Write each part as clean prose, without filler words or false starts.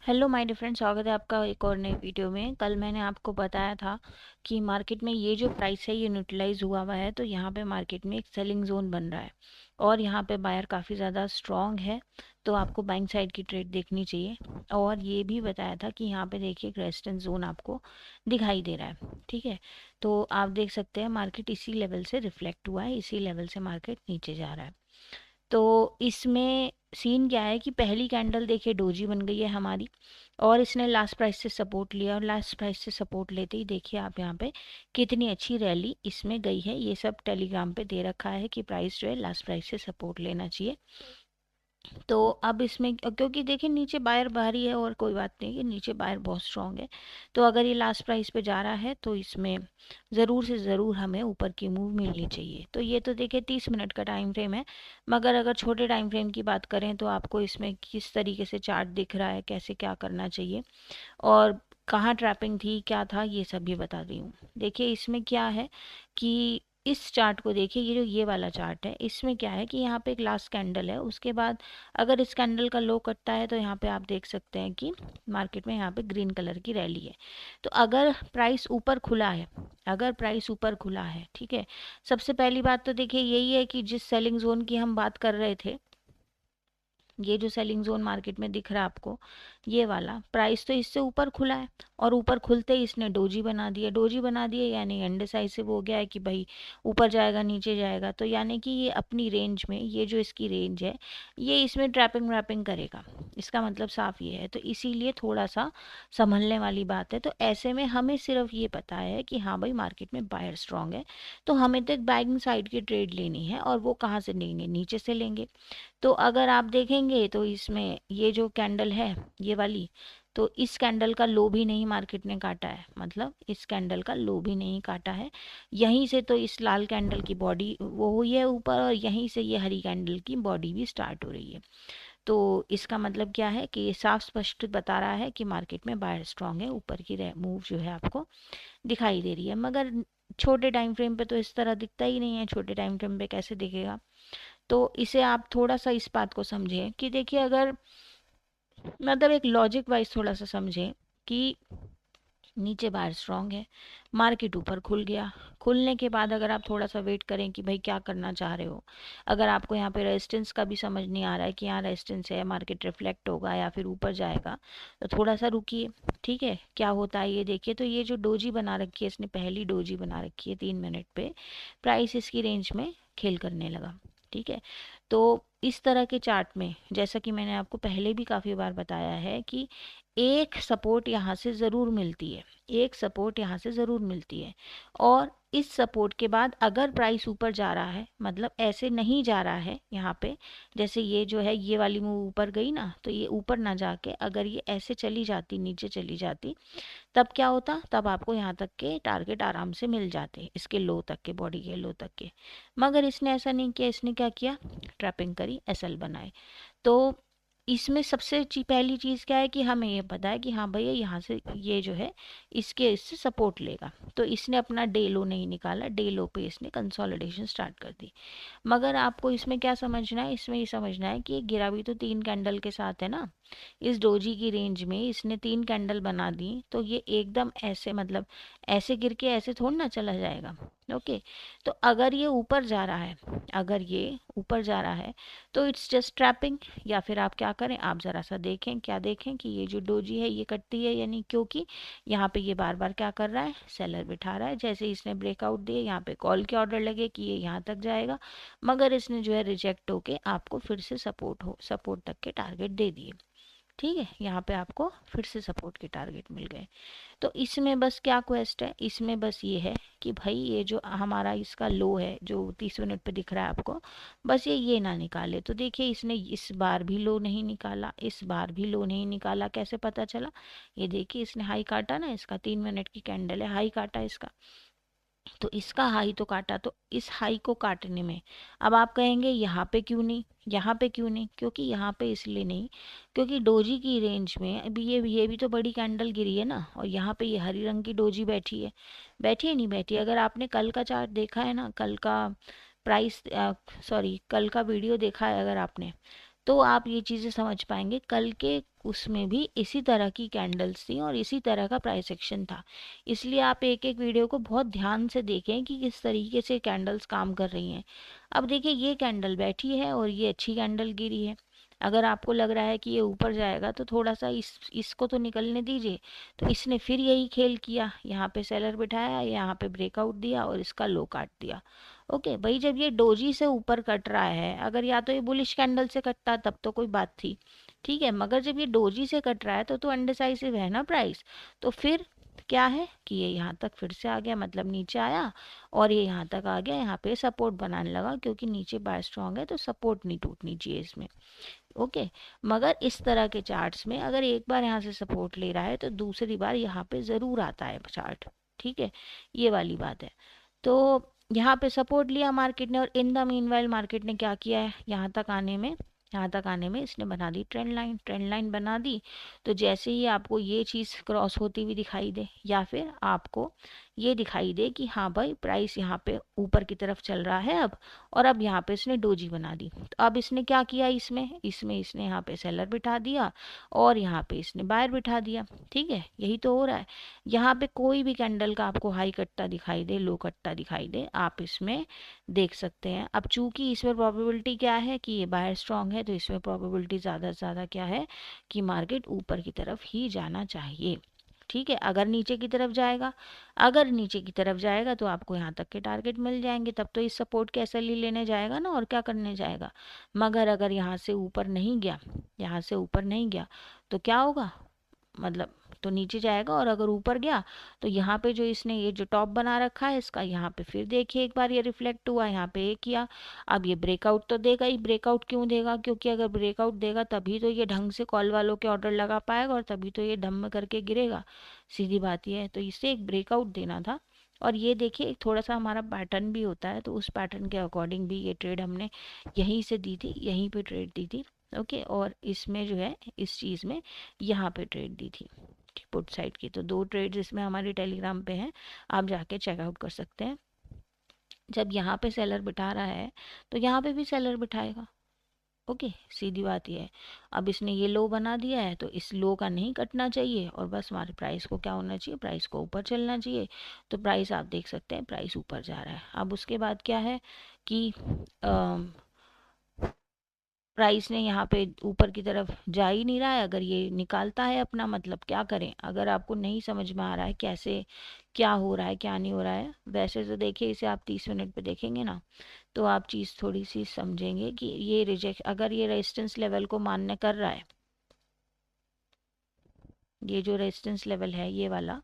Hello my dear friend, स्वागत है आपका एक और नए वीडियो में। कल मैंने आपको बताया था कि मार्केट में ये जो प्राइस है ये न्यूट्रलाइज हुआ है, तो यहाँ पे मार्केट में एक सेलिंग जोन बन रहा है और यहाँ पे बायर काफ़ी ज़्यादा स्ट्रॉन्ग है, तो आपको बाइंग साइड की ट्रेड देखनी चाहिए। और ये भी बताया था कि यहाँ पे देखिए एक रेजिस्टेंस जोन आपको दिखाई दे रहा है, ठीक है। तो आप देख सकते हैं मार्केट इसी लेवल से रिफ्लेक्ट हुआ है, इसी लेवल से मार्केट नीचे जा रहा है। तो इसमें सीन क्या है कि पहली कैंडल देखिए डोजी बन गई है हमारी, और इसने लास्ट प्राइस से सपोर्ट लिया, और लास्ट प्राइस से सपोर्ट लेते ही देखिए आप यहाँ पे कितनी अच्छी रैली इसमें गई है। ये सब टेलीग्राम पे दे रखा है कि प्राइस जो है लास्ट प्राइस से सपोर्ट लेना चाहिए। तो अब इसमें क्योंकि देखिए नीचे बायर भारी है, और कोई बात नहीं कि नीचे बायर बहुत स्ट्रांग है, तो अगर ये लास्ट प्राइस पे जा रहा है तो इसमें ज़रूर से ज़रूर हमें ऊपर की मूव मिलनी चाहिए। तो ये तो देखिए 30 मिनट का टाइम फ्रेम है, मगर अगर छोटे टाइम फ्रेम की बात करें तो आपको इसमें किस तरीके से चार्ट दिख रहा है, कैसे क्या करना चाहिए और कहाँ ट्रैपिंग थी, क्या था, ये सब भी बता रही हूँ। देखिए इसमें क्या है कि इस चार्ट को देखिए, ये जो ये वाला चार्ट है, इसमें क्या है कि यहाँ पे एक लास्ट कैंडल है, उसके बाद अगर इस कैंडल का लो कटता है तो यहाँ पे आप देख सकते हैं कि मार्केट में यहाँ पे ग्रीन कलर की रैली है। तो अगर प्राइस ऊपर खुला है, अगर प्राइस ऊपर खुला है, ठीक है, सबसे पहली बात तो देखिए यही है कि जिस सेलिंग जोन की हम बात कर रहे थे, ये जो सेलिंग जोन मार्केट में दिख रहा है आपको, ये वाला प्राइस तो इससे ऊपर खुला है, और ऊपर खुलते ही इसने डोजी बना दिया। डोजी बना दिया यानी अनडिसाइसिव हो गया है कि भाई ऊपर जाएगा नीचे जाएगा, तो यानी कि ये अपनी रेंज में, ये जो इसकी रेंज है, ये इसमें ट्रैपिंग व्रैपिंग करेगा। इसका मतलब साफ ये है, तो इसीलिए थोड़ा सा संभलने वाली बात है। तो ऐसे में हमें सिर्फ ये पता है कि हाँ भाई मार्केट में बायर स्ट्रांग है, तो हमें तो एक बाइंग साइड की ट्रेड लेनी है, और वो कहाँ से लेंगे, नीचे से लेंगे। तो अगर आप देखेंगे तो इसमें ये जो कैंडल है ये वाली, तो इस कैंडल का लो भी नहीं मार्केट ने काटा है, मतलब इस कैंडल का लो भी नहीं काटा है। यहीं से तो इस लाल कैंडल की बॉडी वो हुई है ऊपर, और यहीं से ये हरी कैंडल की बॉडी भी स्टार्ट हो रही है। तो इसका मतलब क्या है कि ये साफ स्पष्ट बता रहा है कि मार्केट में बायर स्ट्रांग है, ऊपर की मूव जो है आपको दिखाई दे रही है। मगर छोटे टाइम फ्रेम पे तो इस तरह दिखता ही नहीं है, छोटे टाइम फ्रेम पे कैसे दिखेगा। तो इसे आप थोड़ा सा इस बात को समझें कि देखिए, अगर मतलब एक लॉजिक वाइज थोड़ा सा समझें कि नीचे बायर स्ट्रांग है, मार्केट ऊपर खुल गया, खुलने के बाद अगर आप थोड़ा सा वेट करें कि भाई क्या करना चाह रहे हो, अगर आपको यहाँ पे रेजिस्टेंस का भी समझ नहीं आ रहा है कि यहाँ रेजिस्टेंस है, मार्केट रिफ्लेक्ट होगा या फिर ऊपर जाएगा, तो थोड़ा सा रुकिए, ठीक है। क्या होता है ये देखिए, तो ये जो डोजी बना रखी है इसने, पहली डोजी बना रखी है 3 मिनट पे, प्राइस इसकी रेंज में खेल करने लगा, ठीक है। तो इस तरह के चार्ट में, जैसा कि मैंने आपको पहले भी काफ़ी बार बताया है कि एक सपोर्ट यहाँ से ज़रूर मिलती है, एक सपोर्ट यहाँ से ज़रूर मिलती है। और इस सपोर्ट के बाद अगर प्राइस ऊपर जा रहा है, मतलब ऐसे नहीं जा रहा है यहाँ पे, जैसे ये जो है ये वाली मूव ऊपर गई ना, तो ये ऊपर ना जाके अगर ये ऐसे चली जाती, नीचे चली जाती, तब क्या होता, तब आपको यहाँ तक के टारगेट आराम से मिल जाते, इसके लो तक के, बॉडी के लो तक के। मगर इसने ऐसा नहीं किया, इसने क्या किया, ट्रैपिंग करी, एसएल बनाए। तो इसमें सबसे पहली चीज़ क्या है कि हमें ये पता है कि हाँ भैया यहाँ से ये जो है इससे सपोर्ट लेगा, तो इसने अपना डे लो नहीं निकाला, डे लो पे इसने कंसोलिडेशन स्टार्ट कर दी। मगर आपको इसमें क्या समझना है, इसमें ये समझना है कि ये गिरा भी तो 3 कैंडल के साथ है ना, इस डोजी की रेंज में इसने 3 कैंडल बना दी, तो ये एकदम ऐसे, मतलब ऐसे गिर के ऐसे थोड़ा ना चला जाएगा। ओके, तो अगर ये ऊपर जा रहा है, अगर ये ऊपर जा रहा है, तो इट्स जस्ट ट्रैपिंग। या फिर आप क्या करें, आप ज़रा सा देखें, क्या देखें कि ये जो डोजी है ये कटती है यानी, क्योंकि यहाँ पे ये बार बार क्या कर रहा है, सेलर बिठा रहा है। जैसे इसने ब्रेकआउट दिए, यहाँ पे कॉल के ऑर्डर लगे कि ये यहाँ तक जाएगा, मगर इसने जो है रिजेक्ट होके आपको फिर से सपोर्ट तक के टारगेट दे दिए, ठीक है। यहाँ पे आपको फिर से सपोर्ट के टारगेट मिल गए। तो इसमें बस क्या क्वेस्ट है, इसमें बस ये है कि भाई ये जो हमारा इसका लो है जो 30 मिनट पे दिख रहा है आपको, बस ये ना निकाले। तो देखिए इसने इस बार भी लो नहीं निकाला, इस बार भी लो नहीं निकाला, कैसे पता चला, ये देखिए इसने हाई काटा ना, इसका 3 मिनट की कैंडल है, हाई काटा इसका, तो इसका हाई तो काटा, तो इस हाई को काटने में, अब आप कहेंगे यहाँ पे क्यों नहीं, यहाँ पे क्यों नहीं, क्योंकि यहाँ पे इसलिए नहीं, क्योंकि डोजी की रेंज में अभी ये भी तो बड़ी कैंडल गिरी है ना, और यहाँ पे ये हरी रंग की डोजी बैठी है, बैठी है नहीं बैठी है। अगर आपने कल का चार्ट देखा है ना, कल का प्राइस, सॉरी कल का वीडियो देखा है अगर आपने, तो आप ये चीज़ें समझ पाएंगे। कल के उसमें भी इसी तरह की कैंडल्स थी और इसी तरह का प्राइस एक्शन था। इसलिए आप एक एक वीडियो को बहुत ध्यान से देखें कि किस तरीके से कैंडल्स काम कर रही हैं। अब देखिए, ये कैंडल बैठी है और ये अच्छी कैंडल गिरी है। अगर आपको लग रहा है कि ये ऊपर जाएगा तो थोड़ा सा इसको तो निकलने दीजिए। तो इसने फिर यही खेल किया, यहाँ पे सेलर बिठाया, यहाँ पे ब्रेकआउट दिया और इसका लो काट दिया। ओके भाई, जब ये डोजी से ऊपर कट रहा है, अगर या तो ये बुलिश कैंडल से कटता तब तो कोई बात थी, ठीक है, मगर जब ये डोजी से कट रहा है तो अनडिसाइसिव है ना प्राइस। तो फिर क्या है कि ये यहाँ तक फिर से आ गया, मतलब नीचे आया और ये यहाँ तक आ गया, यहाँ पे सपोर्ट बनाने लगा, क्योंकि नीचे बाय स्ट्रांग है तो सपोर्ट नहीं टूटनी चाहिए इसमें। ओके, मगर इस तरह के चार्ट्स में अगर एक बार यहाँ से सपोर्ट ले रहा है तो दूसरी बार यहाँ पे ज़रूर आता है चार्ट, ठीक है, ये वाली बात है। तो यहाँ पे सपोर्ट लिया मार्केट ने और इन द मीनवाइल मार्केट ने क्या किया है, यहाँ तक आने में इसने बना दी ट्रेंड लाइन बना दी। तो जैसे ही आपको ये चीज़ क्रॉस होती हुई दिखाई दे या फिर आपको ये दिखाई दे कि हाँ भाई प्राइस यहाँ पे ऊपर की तरफ चल रहा है अब, और अब यहाँ पे इसने डोजी बना दी, तो अब इसने क्या किया, इसमें इसमें इसने यहाँ पे सेलर बिठा दिया और यहाँ पे इसने बायर बिठा दिया। ठीक है, यही तो हो रहा है। यहाँ पे कोई भी कैंडल का आपको हाई कटता दिखाई दे, लो कटता दिखाई दे, आप इसमें देख सकते हैं। अब चूंकि इसमें प्रोबेबिलिटी क्या है कि ये बायर स्ट्रांग है, तो इसमें प्रोबेबिलिटी ज़्यादा से ज़्यादा क्या है कि मार्केट ऊपर की तरफ ही जाना चाहिए। ठीक है, अगर नीचे की तरफ जाएगा तो आपको यहाँ तक के टारगेट मिल जाएंगे, तब तो इस सपोर्ट के एसएल लेने जाएगा ना, और क्या करने जाएगा। मगर अगर यहाँ से ऊपर नहीं गया तो क्या होगा, मतलब तो नीचे जाएगा, और अगर ऊपर गया तो यहाँ पे जो इसने ये जो टॉप बना रखा है इसका, यहाँ पे फिर देखिए एक बार ये रिफ्लेक्ट हुआ, यहाँ पे ये किया। अब ये ब्रेकआउट तो देगा ही। ब्रेकआउट क्यों देगा, क्योंकि अगर ब्रेकआउट देगा तभी तो ये ढंग से कॉल वालों के ऑर्डर लगा पाएगा और तभी तो ये धम्म करके गिरेगा। सीधी बात ये है, तो इसे एक ब्रेकआउट देना था। और ये देखिए थोड़ा सा हमारा पैटर्न भी होता है, तो उस पैटर्न के अकॉर्डिंग भी ये ट्रेड हमने यहीं से दी थी, यहीं पे ट्रेड दी थी। ओके, और इसमें जो है इस चीज़ में यहाँ पे ट्रेड दी थी पुट साइड की। तो 2 ट्रेड्स इसमें हमारी टेलीग्राम पे हैं, आप जाके चेकआउट कर सकते हैं। जब यहाँ पे सेलर बिठा रहा है तो यहाँ पे भी सेलर बिठाएगा। ओके, सीधी बात ये है। अब इसने ये लो बना दिया है तो इस लो का नहीं कटना चाहिए, और बस हमारे प्राइस को क्या होना चाहिए, प्राइस को ऊपर चलना चाहिए। तो प्राइस आप देख सकते हैं, प्राइस ऊपर जा रहा है। अब उसके बाद क्या है कि प्राइस ने यहाँ पे ऊपर की तरफ जा ही नहीं रहा है। अगर ये निकालता है अपना, मतलब क्या करें, अगर आपको नहीं समझ में आ रहा है कैसे क्या हो रहा है क्या नहीं हो रहा है, वैसे तो देखिए इसे आप 30 मिनट पे देखेंगे ना, तो आप चीज़ थोड़ी सी समझेंगे कि ये रिजेक्ट, अगर ये रेजिस्टेंस लेवल को मान्य कर रहा है, ये जो रेजिस्टेंस लेवल है ये वाला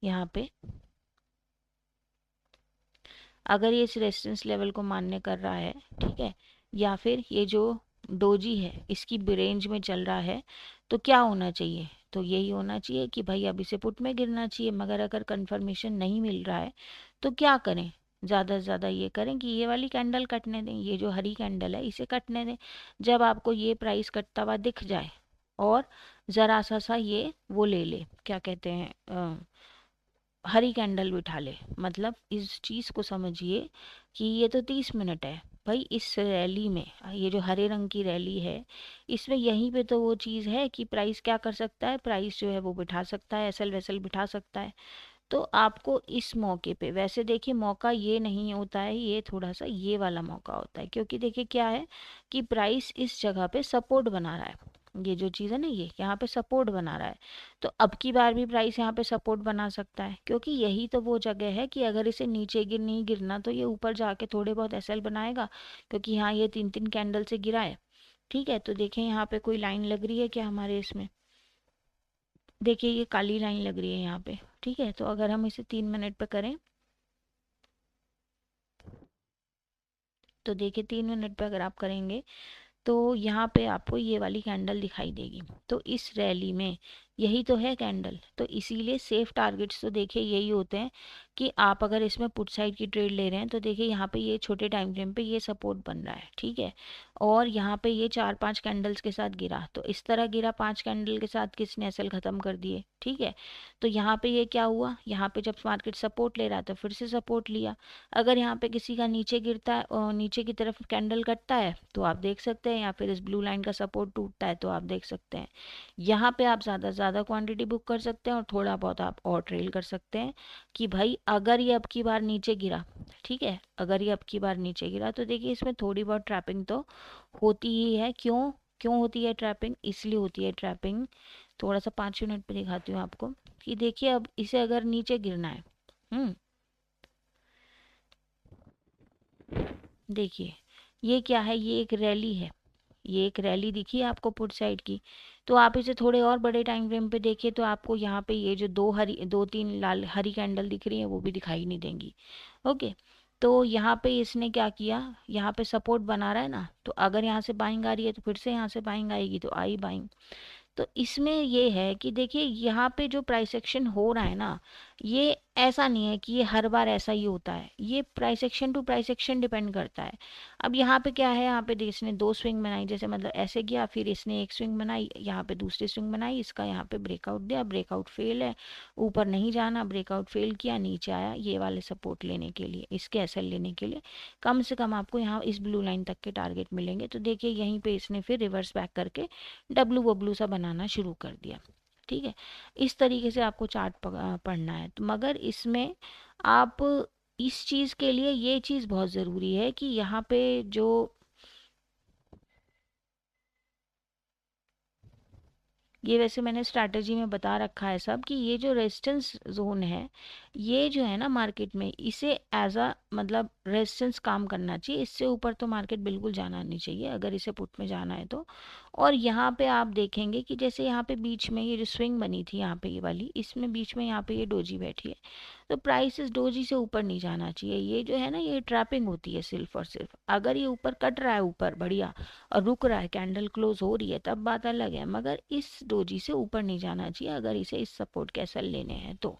यहाँ पे, अगर ये इस रेजिस्टेंस लेवल को मान्य कर रहा है, ठीक है, या फिर ये जो डोजी है इसकी रेंज में चल रहा है, तो क्या होना चाहिए, तो यही होना चाहिए कि भाई अब इसे पुट में गिरना चाहिए। मगर अगर कंफर्मेशन नहीं मिल रहा है तो क्या करें, ज़्यादा से ज़्यादा ये करें कि ये वाली कैंडल कटने दें, ये जो हरी कैंडल है इसे कटने दें। जब आपको ये प्राइस कटता हुआ दिख जाए और ज़रा सा ये वो ले ले, क्या कहते हैं, हरी कैंडल बिठा ले, मतलब इस चीज़ को समझिए कि ये तो 30 मिनट है भाई। इस रैली में ये जो हरे रंग की रैली है, इसमें यहीं पे तो वो चीज़ है कि प्राइस क्या कर सकता है, प्राइस जो है वो बिठा सकता है, एसएल वैसल बिठा सकता है। तो आपको इस मौके पे, वैसे देखिए मौका ये नहीं होता है, ये थोड़ा सा ये वाला मौका होता है, क्योंकि देखिए क्या है कि प्राइस इस जगह पे सपोर्ट बना रहा है। ये जो चीज़ है ना, ये यहाँ पे सपोर्ट बना रहा है। तो अब की बार भी प्राइस यहाँ पे सपोर्ट बना सकता है, क्योंकि यही तो वो जगह है कि अगर इसे नीचे नहीं गिरना तो ये ऊपर जाके थोड़े बहुत एसएल बनाएगा, क्योंकि यहाँ ये 3 3 कैंडल से गिरा है। ठीक है, तो देखें यहाँ पे कोई लाइन लग रही है क्या हमारे इसमें, देखिए ये काली लाइन लग रही है यहाँ पे। ठीक है, तो अगर हम इसे 3 मिनट पे करें तो देखिए 3 मिनट पे अगर आप करेंगे तो यहाँ पे आपको ये वाली कैंडल दिखाई देगी। तो इस रैली में यही तो है कैंडल। तो इसीलिए सेफ टारगेट्स तो देखिए यही होते हैं कि आप अगर इसमें पुट साइड की ट्रेड ले रहे हैं तो देखिए यहाँ पे ये छोटे टाइम फ्रेम पे ये सपोर्ट बन रहा है, ठीक है। और यहाँ पे ये 4-5 कैंडल्स के साथ गिरा, तो इस तरह गिरा 5 कैंडल के साथ, किसने एसएल ख़त्म कर दिए, ठीक है। तो यहाँ पे ये क्या हुआ, यहाँ पे जब मार्केट सपोर्ट ले रहा तो फिर से सपोर्ट लिया। अगर यहाँ पे किसी का नीचे गिरता है और नीचे की तरफ कैंडल कटता है तो आप देख सकते हैं, या फिर इस ब्लू लाइन का सपोर्ट टूटता है तो आप देख सकते हैं यहाँ पे आप ज़्यादा से ज़्यादा क्वांटिटी बुक कर सकते हैं और थोड़ा बहुत आप और ट्रेल कर सकते हैं कि भाई अगर ये अब की बार नीचे गिरा, ठीक है, अगर ये अब की बार नीचे गिरा तो देखिए इसमें थोड़ी बहुत ट्रैपिंग तो होती ही है। क्यों क्यों होती है ट्रैपिंग, इसलिए होती है ट्रैपिंग, थोड़ा सा 5 मिनट पे दिखाती हूँ आपको कि देखिए अब इसे अगर नीचे गिरना है, हम्म, देखिए ये क्या है, ये एक रैली है, ये एक रैली दिखी है आपको पुट साइड की। तो आप इसे थोड़े और बड़े टाइम फ्रेम पे देखिए तो आपको यहाँ पे ये जो दो तीन लाल हरी कैंडल दिख रही है वो भी दिखाई नहीं देंगी। ओके, तो यहाँ पे इसने क्या किया, यहाँ पे सपोर्ट बना रहा है ना, तो अगर यहाँ से बाइंग आ रही है तो फिर से यहाँ से बाइंग आएगी, तो आई बाइंग। तो इसमें ये है कि देखिए यहाँ पे जो प्राइस एक्शन हो रहा है ना, ये ऐसा नहीं है कि ये हर बार ऐसा ही होता है, ये price action to price action depend करता है। अब यहाँ पे क्या है, यहाँ पे इसने दो स्विंग बनाई, जैसे मतलब ऐसे गया फिर इसने एक स्विंग बनाई, यहाँ पे दूसरी स्विंग बनाई, इसका यहाँ पे ब्रेकआउट दिया, ब्रेकआउट फेल है, ऊपर नहीं जाना, ब्रेकआउट फेल किया, नीचे आया ये वाले सपोर्ट लेने के लिए, इसके एसएल लेने के लिए कम से कम आपको यहाँ इस ब्लू लाइन तक के टारगेट मिलेंगे। तो देखिए यहीं पे इसने फिर रिवर्स बैक करके डब्लू बब्लू सा बनाना शुरू कर दिया, ठीक है। इस तरीके से आपको चार्ट पढ़ना है। तो मगर इसमें आप इस चीज़ के लिए ये चीज़ बहुत ज़रूरी है कि यहाँ पे जो ये वैसे मैंने स्ट्रैटेजी में बता रखा है सब कि ये जो रेजिस्टेंस जोन है, ये जो है ना मार्केट में, इसे एज अ मतलब रेजिस्टेंस काम करना चाहिए, इससे ऊपर तो मार्केट बिल्कुल जाना नहीं चाहिए अगर इसे पुट में जाना है तो। और यहाँ पे आप देखेंगे कि जैसे यहाँ पे बीच में ये जो स्विंग बनी थी यहाँ पे ये वाली, इसमें बीच में यहाँ पे ये डोजी बैठी है, तो प्राइस इस डोजी से ऊपर नहीं जाना चाहिए। ये जो है ना ये ट्रैपिंग होती है सिर्फ और सिर्फ, अगर ये ऊपर कट रहा है ऊपर बढ़िया और रुक रहा है, कैंडल क्लोज हो रही है, तब बात अलग है, मगर इस डोजी से ऊपर नहीं जाना चाहिए अगर इसे इस सपोर्ट के एसएल लेने हैं तो।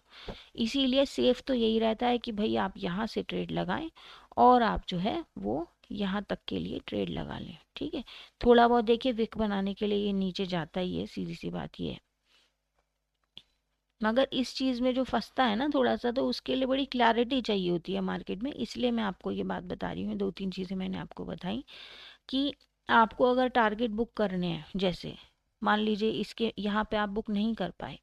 इसीलिए सेफ तो यही रहता है कि भाई आप यहाँ से ट्रेड लगाएं और आप जो है वो यहाँ तक के लिए ट्रेड लगा लें, ठीक है। थोड़ा बहुत देखिए विक बनाने के लिए ये नीचे जाता ही है, सीधी सी बात ये है। मगर इस चीज़ में जो फंसता है ना थोड़ा सा, तो उसके लिए बड़ी क्लैरिटी चाहिए होती है मार्केट में, इसलिए मैं आपको ये बात बता रही हूँ। दो तीन चीज़ें मैंने आपको बताई कि आपको अगर टारगेट बुक करने हैं, जैसे मान लीजिए इसके यहाँ पे आप बुक नहीं कर पाए,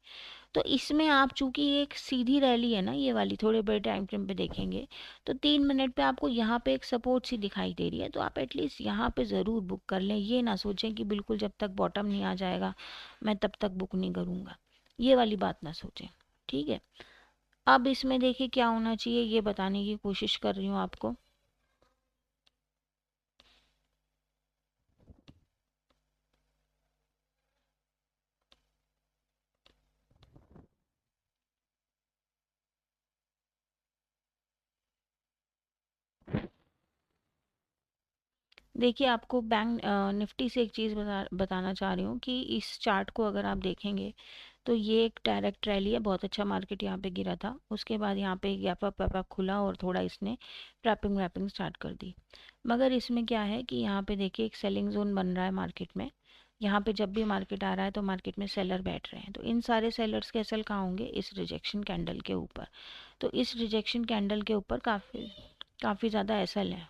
तो इसमें आप चूंकि एक सीधी रैली है ना ये वाली, थोड़े बड़े टाइम फ्रेम पे देखेंगे तो 3 मिनट पे आपको यहाँ पे एक सपोर्ट सी दिखाई दे रही है, तो आप एटलीस्ट यहाँ पे ज़रूर बुक कर लें। ये ना सोचें कि बिल्कुल जब तक बॉटम नहीं आ जाएगा मैं तब तक बुक नहीं करूँगा, ये वाली बात ना सोचें, ठीक है। अब इसमें देखिए क्या होना चाहिए ये बताने की कोशिश कर रही हूँ आपको। देखिए आपको बैंक निफ्टी से एक चीज़ बताना चाह रही हूँ कि इस चार्ट को अगर आप देखेंगे तो ये एक डायरेक्ट रैली है, बहुत अच्छा मार्केट यहाँ पे गिरा था, उसके बाद यहाँ पे गैप अप खुला और थोड़ा इसने ट्रैपिंग वैपिंग स्टार्ट कर दी। मगर इसमें क्या है कि यहाँ पे देखिए एक सेलिंग जोन बन रहा है मार्केट में, यहाँ पे जब भी मार्केट आ रहा है तो मार्केट में सेलर बैठ रहे हैं, तो इन सारे सेलर्स के असल कहाँ होंगे, इस रिजेक्शन कैंडल के ऊपर। तो इस रिजेक्शन कैंडल के ऊपर काफ़ी काफ़ी ज़्यादा एसएल है।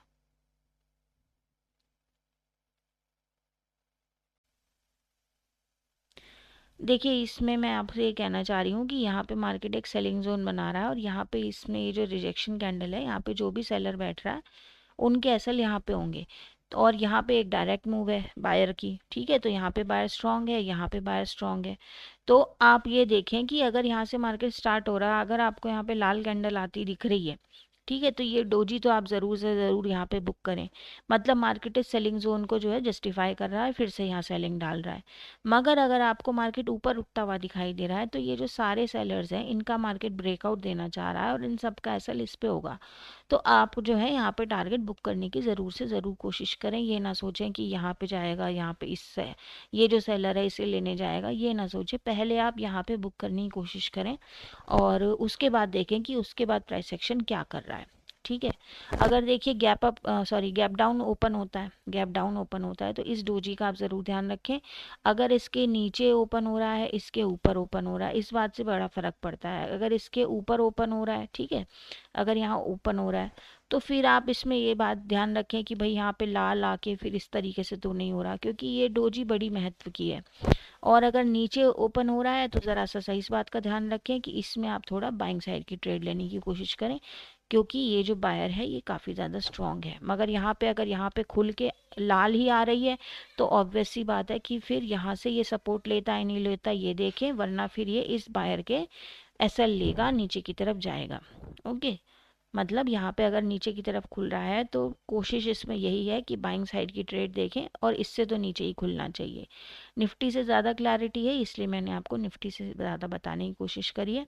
देखिए इसमें मैं आपसे ये कहना चाह रही हूँ कि यहाँ पे मार्केट एक सेलिंग जोन बना रहा है और यहाँ पे इसमें ये जो रिजेक्शन कैंडल है, यहाँ पे जो भी सेलर बैठ रहा है उनके एसएल यहाँ पे होंगे। तो और यहाँ पे एक डायरेक्ट मूव है बायर की, ठीक है, तो यहाँ पे बायर स्ट्रांग है, यहाँ पे बायर स्ट्रांग है। तो आप ये देखें कि अगर यहाँ से मार्केट स्टार्ट हो रहा है, अगर आपको यहाँ पे लाल कैंडल आती दिख रही है, ठीक है, तो ये डोजी तो आप ज़रूर से ज़रूर यहाँ पे बुक करें। मतलब मार्केट इस सेलिंग जोन को जो है जस्टिफाई कर रहा है, फिर से यहाँ सेलिंग डाल रहा है। मगर अगर आपको मार्केट ऊपर उठता हुआ दिखाई दे रहा है तो ये जो सारे सेलर्स हैं इनका मार्केट ब्रेकआउट देना चाह रहा है और इन सब का एसएल इस पे होगा। तो आप जो है यहाँ पे टारगेट बुक करने की ज़रूर से ज़रूर कोशिश करें। ये ना सोचें कि यहाँ पे जाएगा, यहाँ पे इससे ये जो सेलर है इसे लेने जाएगा, ये ना सोचें। पहले आप यहाँ पे बुक करने की कोशिश करें और उसके बाद देखें कि उसके बाद प्राइस एक्शन क्या कर रहा है। ठीक है, अगर देखिए gap up sorry gap down open होता है, गैप डाउन ओपन होता है तो इस डोजी का आप ज़रूर ध्यान रखें। अगर इसके नीचे ओपन हो रहा है, इसके ऊपर ओपन हो रहा है, इस बात से बड़ा फ़र्क पड़ता है। अगर इसके ऊपर ओपन हो रहा है, ठीक है, अगर यहाँ ओपन हो रहा है तो फिर आप इसमें ये बात ध्यान रखें कि भाई यहाँ पे लाल आके फिर इस तरीके से तो नहीं हो रहा, क्योंकि ये डोजी बड़ी महत्व की है। और अगर नीचे ओपन हो रहा है तो ज़रा सा सही इस बात का ध्यान रखें कि इसमें आप थोड़ा बाइंग साइड की ट्रेड लेने की कोशिश करें, क्योंकि ये जो बायर है ये काफ़ी ज़्यादा स्ट्रांग है। मगर यहाँ पे अगर यहाँ पे खुल के लाल ही आ रही है तो ऑब्वियस सी बात है कि फिर यहाँ से ये सपोर्ट लेता है नहीं लेता ये देखें, वरना फिर ये इस बायर के एसएल लेगा, नीचे की तरफ जाएगा। ओके, मतलब यहाँ पे अगर नीचे की तरफ खुल रहा है तो कोशिश इसमें यही है कि बाइंग साइड की ट्रेड देखें और इससे तो नीचे ही खुलना चाहिए। निफ्टी से ज़्यादा क्लैरिटी है इसलिए मैंने आपको निफ्टी से ज़्यादा बताने की कोशिश करी है।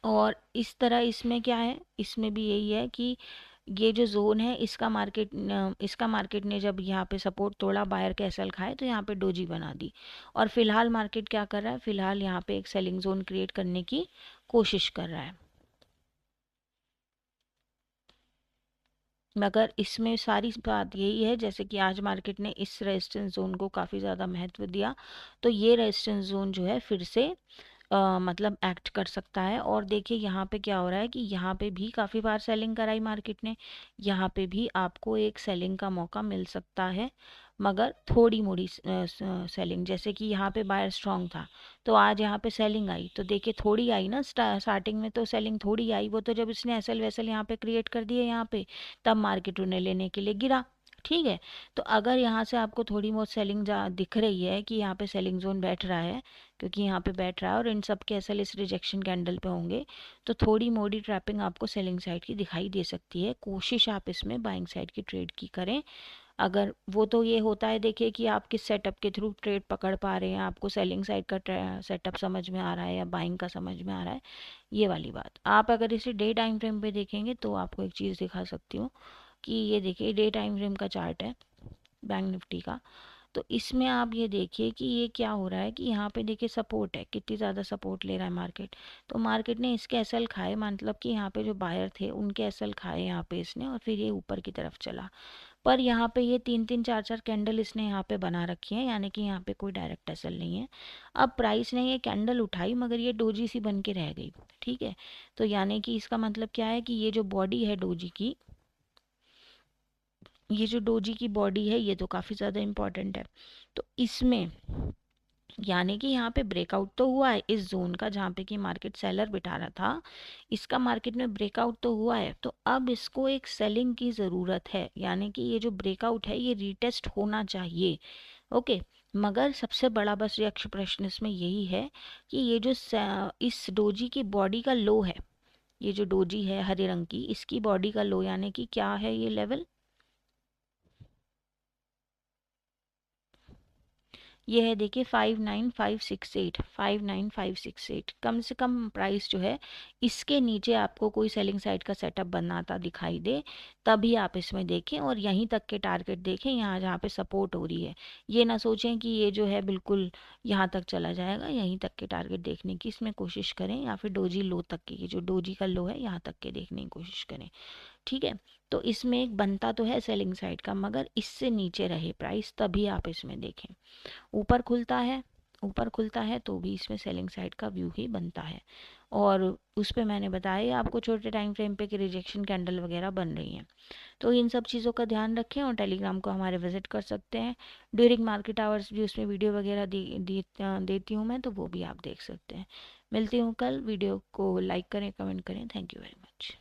और इस तरह इसमें क्या है, इसमें भी यही है कि ये जो जोन है इसका मार्केट ने जब यहाँ पे सपोर्ट तोड़ा, बायर के एसएल खाए तो यहाँ पे डोजी बना दी। और फिलहाल मार्केट क्या कर रहा है, फिलहाल यहाँ पे एक सेलिंग जोन क्रिएट करने की कोशिश कर रहा है। मगर इसमें सारी बात यही है, जैसे कि आज मार्केट ने इस रेजिस्टेंस जोन को काफ़ी ज़्यादा महत्व दिया, तो ये रेजिस्टेंस जोन जो है फिर से मतलब एक्ट कर सकता है। और देखिए यहाँ पे क्या हो रहा है कि यहाँ पे भी काफ़ी बार सेलिंग कराई मार्केट ने, यहाँ पे भी आपको एक सेलिंग का मौका मिल सकता है, मगर थोड़ी मोड़ी सेलिंग। जैसे कि यहाँ पे बायर स्ट्रांग था तो आज यहाँ पे सेलिंग आई, तो देखिए थोड़ी आई ना, स्टार्टिंग में तो सेलिंग थोड़ी आई, वो तो जब इसने एसएल वैसल यहाँ पे क्रिएट कर दिए यहाँ पे, तब मार्केट उन्हें लेने के लिए गिरा। ठीक है, तो अगर यहाँ से आपको थोड़ी बहुत सेलिंग दिख रही है कि यहाँ पे सेलिंग जोन बैठ रहा है, क्योंकि यहाँ पे बैठ रहा है और इन सब के एसएल इस रिजेक्शन कैंडल पे होंगे, तो थोड़ी मोड़ी ट्रैपिंग आपको सेलिंग साइड की दिखाई दे सकती है। कोशिश आप इसमें बाइंग साइड की ट्रेड की करें। अगर वो तो ये होता है देखिए कि आप किस सेटअप के थ्रू ट्रेड पकड़ पा रहे हैं, आपको सेलिंग साइड का सेटअप समझ में आ रहा है या बाइंग का समझ में आ रहा है, ये वाली बात। आप अगर इसे डे टाइम फ्रेम पे देखेंगे तो आपको एक चीज़ दिखा सकती हूँ कि ये देखिए डे टाइम फ्रेम का चार्ट है बैंक निफ्टी का। तो इसमें आप ये देखिए कि ये क्या हो रहा है कि यहाँ पे देखिए सपोर्ट है, कितनी ज़्यादा सपोर्ट ले रहा है मार्केट। तो मार्केट ने इसके एसएल खाए, मतलब कि यहाँ पे जो बायर थे उनके एसएल खाए यहाँ पे इसने, और फिर ये ऊपर की तरफ चला। पर यहाँ पे ये 3-3 4-4 कैंडल इसने यहाँ पे बना रखी है, यानी कि यहाँ पे कोई डायरेक्ट एसएल नहीं है। अब प्राइस ने ये कैंडल उठाई मगर ये डोजी सी बन के रह गई। ठीक है, तो यानी कि इसका मतलब क्या है कि ये जो बॉडी है डोजी की, ये जो डोजी की बॉडी है ये तो काफ़ी ज़्यादा इम्पॉर्टेंट है। तो इसमें यानी कि यहाँ पे ब्रेकआउट तो हुआ है इस जोन का, जहाँ पे कि मार्केट सेलर बिठा रहा था, इसका मार्केट में ब्रेकआउट तो हुआ है। तो अब इसको एक सेलिंग की ज़रूरत है, यानी कि ये जो ब्रेकआउट है ये रीटेस्ट होना चाहिए। ओके, मगर सबसे बड़ा बस यक्ष प्रश्न इसमें यही है कि ये जो इस डोजी की बॉडी का लो है, ये जो डोजी है हरे रंग की, इसकी बॉडी का लो यानी कि क्या है ये लेवल, ये है देखिए 59568, 59568। कम से कम प्राइस जो है इसके नीचे आपको कोई सेलिंग साइड का सेटअप बनाता दिखाई दे तभी आप इसमें देखें, और यहीं तक के टारगेट देखें, यहाँ जहाँ पे सपोर्ट हो रही है। ये ना सोचें कि ये जो है बिल्कुल यहाँ तक चला जाएगा, यहीं तक के टारगेट देखने की इसमें कोशिश करें, या फिर डोजी लो तक के, ये जो डोजी का लो है यहाँ तक के देखने की कोशिश करें। ठीक है, तो इसमें एक बनता तो है सेलिंग साइड का, मगर इससे नीचे रहे प्राइस तभी आप इसमें देखें। ऊपर खुलता है, ऊपर खुलता है तो भी इसमें सेलिंग साइड का व्यू ही बनता है। और उस पे मैंने बताया आपको छोटे टाइम फ्रेम पे कि रिजेक्शन कैंडल वगैरह बन रही हैं। तो इन सब चीज़ों का ध्यान रखें और टेलीग्राम को हमारे विजिट कर सकते हैं। ड्यूरिंग मार्केट आवर्स भी उसमें वीडियो वगैरह देती हूँ मैं, तो वो भी आप देख सकते हैं। मिलती हूँ कल, वीडियो को लाइक करें, कमेंट करें। Thank you very much.